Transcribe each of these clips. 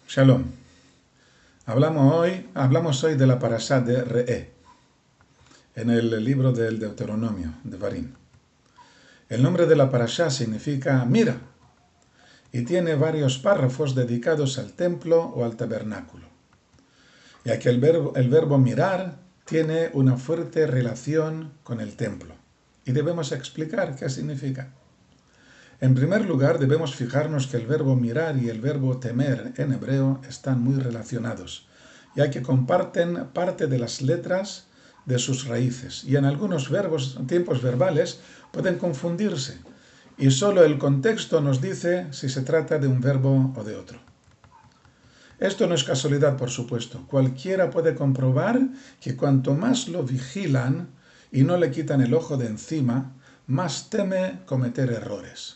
Shalom. Hablamos hoy de la parashá de Re'é, en el libro del Deuteronomio, de Varim. El nombre de la parashá significa mira, y tiene varios párrafos dedicados al templo o al tabernáculo, ya que el verbo mirar tiene una fuerte relación con el templo, y debemos explicar qué significa. En primer lugar, debemos fijarnos que el verbo mirar y el verbo temer en hebreo están muy relacionados, ya que comparten parte de las letras de sus raíces, y en algunos tiempos verbales pueden confundirse, y solo el contexto nos dice si se trata de un verbo o de otro. Esto no es casualidad, por supuesto. Cualquiera puede comprobar que cuanto más lo vigilan y no le quitan el ojo de encima, más teme cometer errores.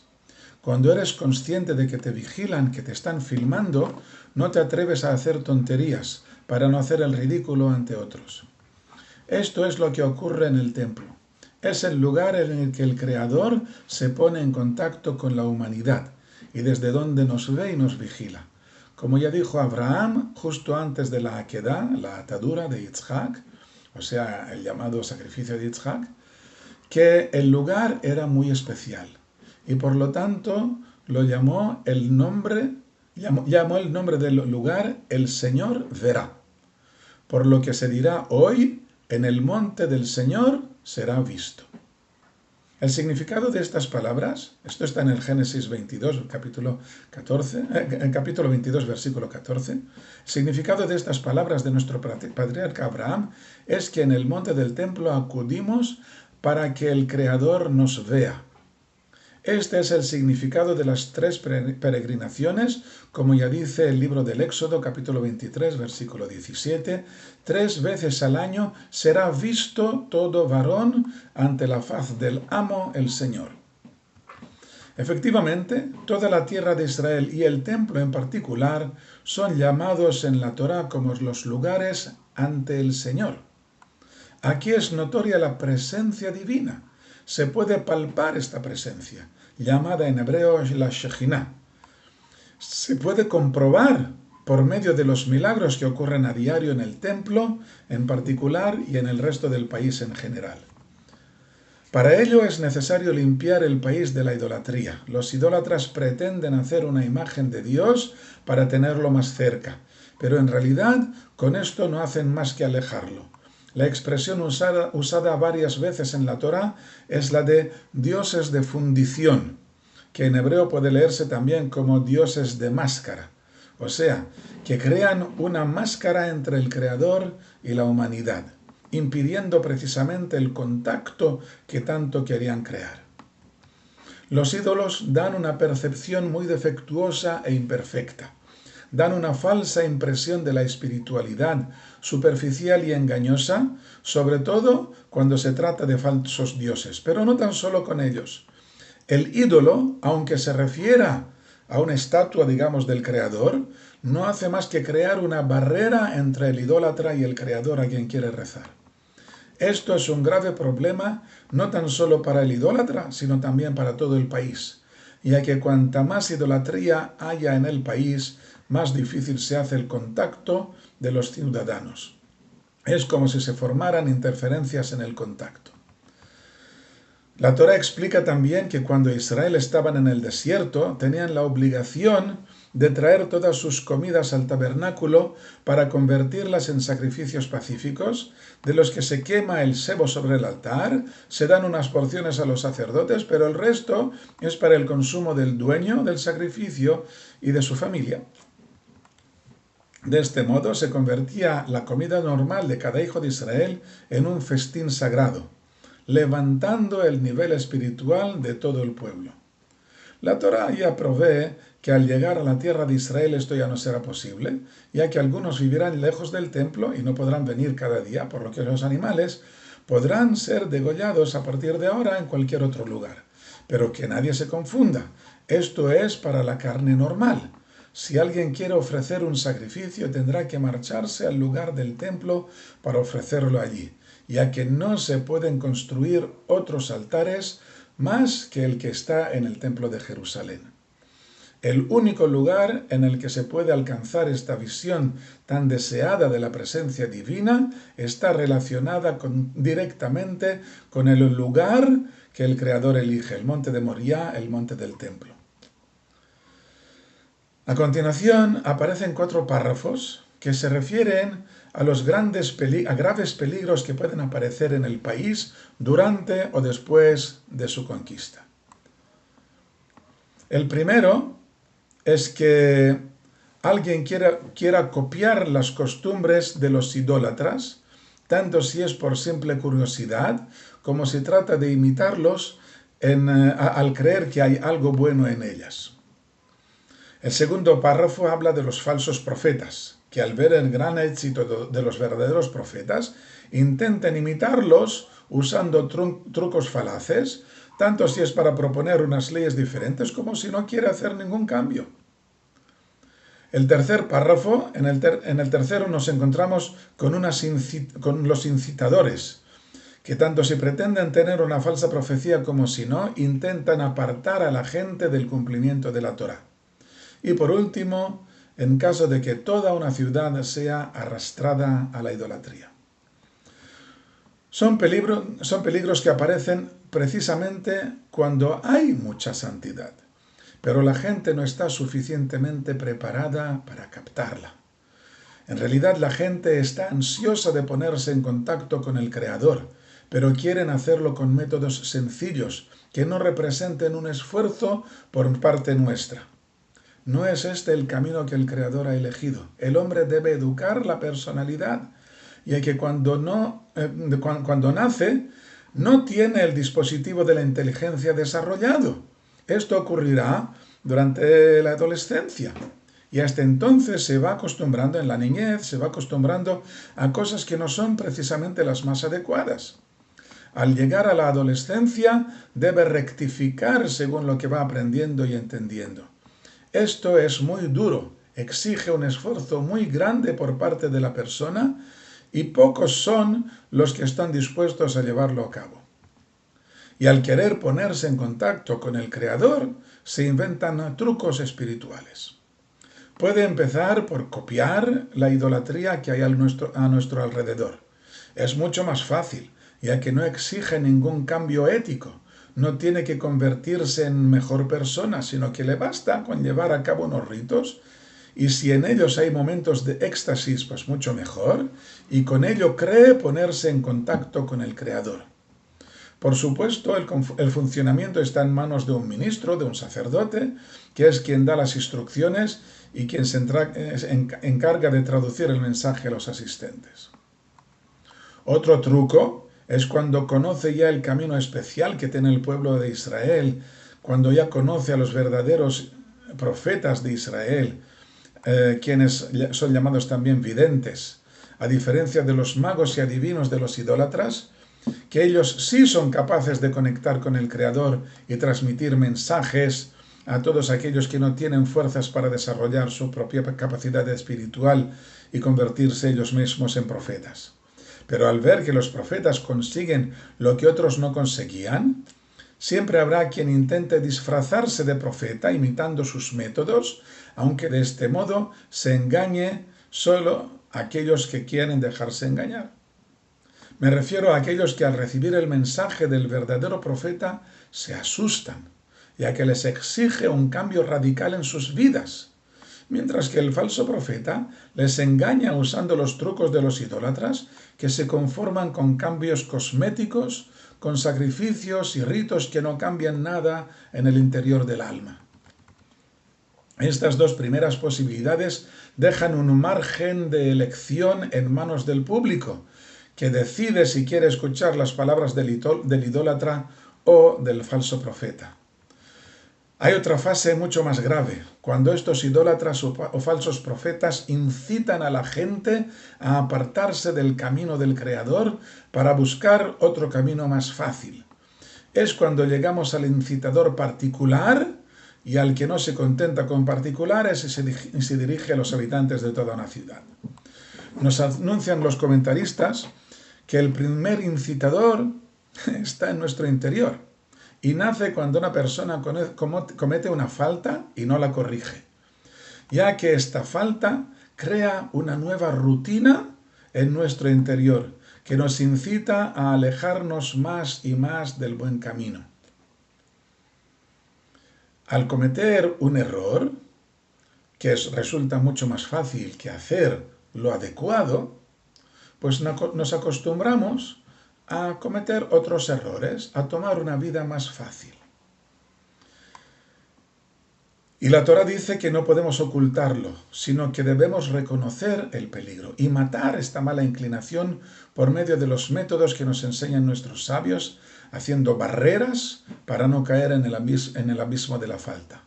Cuando eres consciente de que te vigilan, que te están filmando, no te atreves a hacer tonterías para no hacer el ridículo ante otros. Esto es lo que ocurre en el templo. Es el lugar en el que el Creador se pone en contacto con la humanidad y desde donde nos ve y nos vigila. Como ya dijo Abraham justo antes de la Akedah, la atadura de Yitzhak, o sea, el llamado sacrificio de Yitzhak, que el lugar era muy especial. Y por lo tanto llamó el nombre del lugar el Señor verá. Por lo que se dirá hoy, en el monte del Señor será visto. El significado de estas palabras, esto está en el Génesis 22, capítulo 22, versículo 14. El significado de estas palabras de nuestro patriarca Abraham es que en el monte del templo acudimos para que el Creador nos vea. Este es el significado de las 3 peregrinaciones, como ya dice el libro del Éxodo, capítulo 23, versículo 17. 3 veces al año será visto todo varón ante la faz del amo, el Señor. Efectivamente, toda la tierra de Israel y el templo en particular son llamados en la Torá como los lugares ante el Señor. Aquí es notoria la presencia divina. Se puede palpar esta presencia, llamada en hebreo la Shejinah. Se puede comprobar por medio de los milagros que ocurren a diario en el templo, en particular, y en el resto del país en general. Para ello es necesario limpiar el país de la idolatría. Los idólatras pretenden hacer una imagen de Dios para tenerlo más cerca, pero en realidad con esto no hacen más que alejarlo. La expresión usada varias veces en la Torá es la de dioses de fundición, que en hebreo puede leerse también como dioses de máscara, o sea, que crean una máscara entre el Creador y la humanidad, impidiendo precisamente el contacto que tanto querían crear. Los ídolos dan una percepción muy defectuosa e imperfecta. Dan una falsa impresión de la espiritualidad superficial y engañosa, sobre todo cuando se trata de falsos dioses, pero no tan solo con ellos. El ídolo, aunque se refiera a una estatua, digamos, del Creador, no hace más que crear una barrera entre el idólatra y el Creador a quien quiere rezar. Esto es un grave problema no tan solo para el idólatra, sino también para todo el país, ya que cuanta más idolatría haya en el país, más difícil se hace el contacto de los ciudadanos. Es como si se formaran interferencias en el contacto. La Torá explica también que cuando Israel estaban en el desierto, tenían la obligación de traer todas sus comidas al tabernáculo para convertirlas en sacrificios pacíficos, de los que se quema el sebo sobre el altar, se dan unas porciones a los sacerdotes, pero el resto es para el consumo del dueño del sacrificio y de su familia. De este modo se convertía la comida normal de cada hijo de Israel en un festín sagrado, levantando el nivel espiritual de todo el pueblo. La Torá ya provee que al llegar a la tierra de Israel esto ya no será posible, ya que algunos vivirán lejos del templo y no podrán venir cada día, por lo que los animales podrán ser degollados a partir de ahora en cualquier otro lugar. Pero que nadie se confunda, esto es para la carne normal. Si alguien quiere ofrecer un sacrificio, tendrá que marcharse al lugar del templo para ofrecerlo allí, ya que no se pueden construir otros altares más que el que está en el templo de Jerusalén. El único lugar en el que se puede alcanzar esta visión tan deseada de la presencia divina está relacionada directamente con el lugar que el Creador elige, el monte de Moriah, el monte del templo. A continuación aparecen 4 párrafos que se refieren a los graves peligros que pueden aparecer en el país durante o después de su conquista. El primero es que alguien quiera copiar las costumbres de los idólatras, tanto si es por simple curiosidad, como si trata de imitarlos al creer que hay algo bueno en ellas. El segundo párrafo habla de los falsos profetas, que al ver el gran éxito de los verdaderos profetas, intentan imitarlos usando trucos falaces, tanto si es para proponer unas leyes diferentes como si no quiere hacer ningún cambio. El tercer párrafo, en el tercero nos encontramos con los incitadores, que tanto si pretenden tener una falsa profecía como si no, intentan apartar a la gente del cumplimiento de la Torá. Y por último, en caso de que toda una ciudad sea arrastrada a la idolatría. Son peligros que aparecen precisamente cuando hay mucha santidad, pero la gente no está suficientemente preparada para captarla. En realidad la gente está ansiosa de ponerse en contacto con el Creador, pero quieren hacerlo con métodos sencillos que no representen un esfuerzo por parte nuestra. No es este el camino que el Creador ha elegido. El hombre debe educar la personalidad, y que cuando nace no tiene el dispositivo de la inteligencia desarrollado. Esto ocurrirá durante la adolescencia. Y hasta entonces se va acostumbrando en la niñez, se va acostumbrando a cosas que no son precisamente las más adecuadas. Al llegar a la adolescencia debe rectificar según lo que va aprendiendo y entendiendo. Esto es muy duro, exige un esfuerzo muy grande por parte de la persona y pocos son los que están dispuestos a llevarlo a cabo. Y al querer ponerse en contacto con el Creador, se inventan trucos espirituales. Puede empezar por copiar la idolatría que hay a nuestro alrededor. Es mucho más fácil, ya que no exige ningún cambio ético. No tiene que convertirse en mejor persona, sino que le basta con llevar a cabo unos ritos, y si en ellos hay momentos de éxtasis, pues mucho mejor, y con ello cree ponerse en contacto con el Creador. Por supuesto, el funcionamiento está en manos de un ministro, de un sacerdote, que es quien da las instrucciones y quien se encarga de traducir el mensaje a los asistentes. Otro truco es cuando conoce ya el camino especial que tiene el pueblo de Israel, cuando ya conoce a los verdaderos profetas de Israel, quienes son llamados también videntes, a diferencia de los magos y adivinos de los idólatras, que ellos sí son capaces de conectar con el Creador y transmitir mensajes a todos aquellos que no tienen fuerzas para desarrollar su propia capacidad espiritual y convertirse ellos mismos en profetas. Pero al ver que los profetas consiguen lo que otros no conseguían, siempre habrá quien intente disfrazarse de profeta imitando sus métodos, aunque de este modo se engañe solo a aquellos que quieren dejarse engañar. Me refiero a aquellos que al recibir el mensaje del verdadero profeta se asustan, ya que les exige un cambio radical en sus vidas, mientras que el falso profeta les engaña usando los trucos de los idólatras, que se conforman con cambios cosméticos, con sacrificios y ritos que no cambian nada en el interior del alma. Estas dos primeras posibilidades dejan un margen de elección en manos del público, que decide si quiere escuchar las palabras del idólatra o del falso profeta. Hay otra fase mucho más grave, cuando estos idólatras o falsos profetas incitan a la gente a apartarse del camino del Creador para buscar otro camino más fácil. Es cuando llegamos al incitador particular y al que no se contenta con particulares y se dirige a los habitantes de toda una ciudad. Nos anuncian los comentaristas que el primer incitador está en nuestro interior, y nace cuando una persona comete una falta y no la corrige, ya que esta falta crea una nueva rutina en nuestro interior que nos incita a alejarnos más y más del buen camino. Al cometer un error, que resulta mucho más fácil que hacer lo adecuado, pues nos acostumbramos a cometer otros errores, a tomar una vida más fácil. Y la Torá dice que no podemos ocultarlo, sino que debemos reconocer el peligro y matar esta mala inclinación por medio de los métodos que nos enseñan nuestros sabios, haciendo barreras para no caer en el abismo de la falta.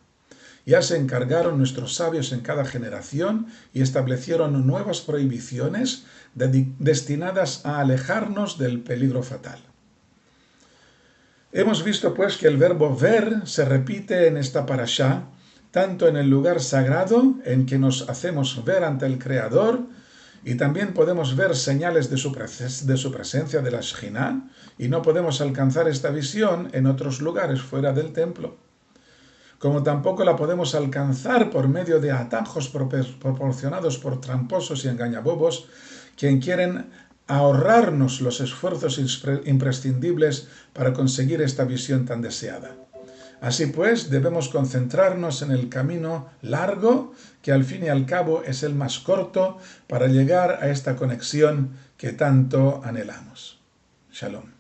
Ya se encargaron nuestros sabios en cada generación y establecieron nuevas prohibiciones destinadas a alejarnos del peligro fatal. Hemos visto pues que el verbo ver se repite en esta parashá, tanto en el lugar sagrado en que nos hacemos ver ante el Creador, y también podemos ver señales de su presencia de la Shejina, y no podemos alcanzar esta visión en otros lugares fuera del templo. Como tampoco la podemos alcanzar por medio de atajos proporcionados por tramposos y engañabobos, quien quieren ahorrarnos los esfuerzos imprescindibles para conseguir esta visión tan deseada. Así pues, debemos concentrarnos en el camino largo, que al fin y al cabo es el más corto, para llegar a esta conexión que tanto anhelamos. Shalom.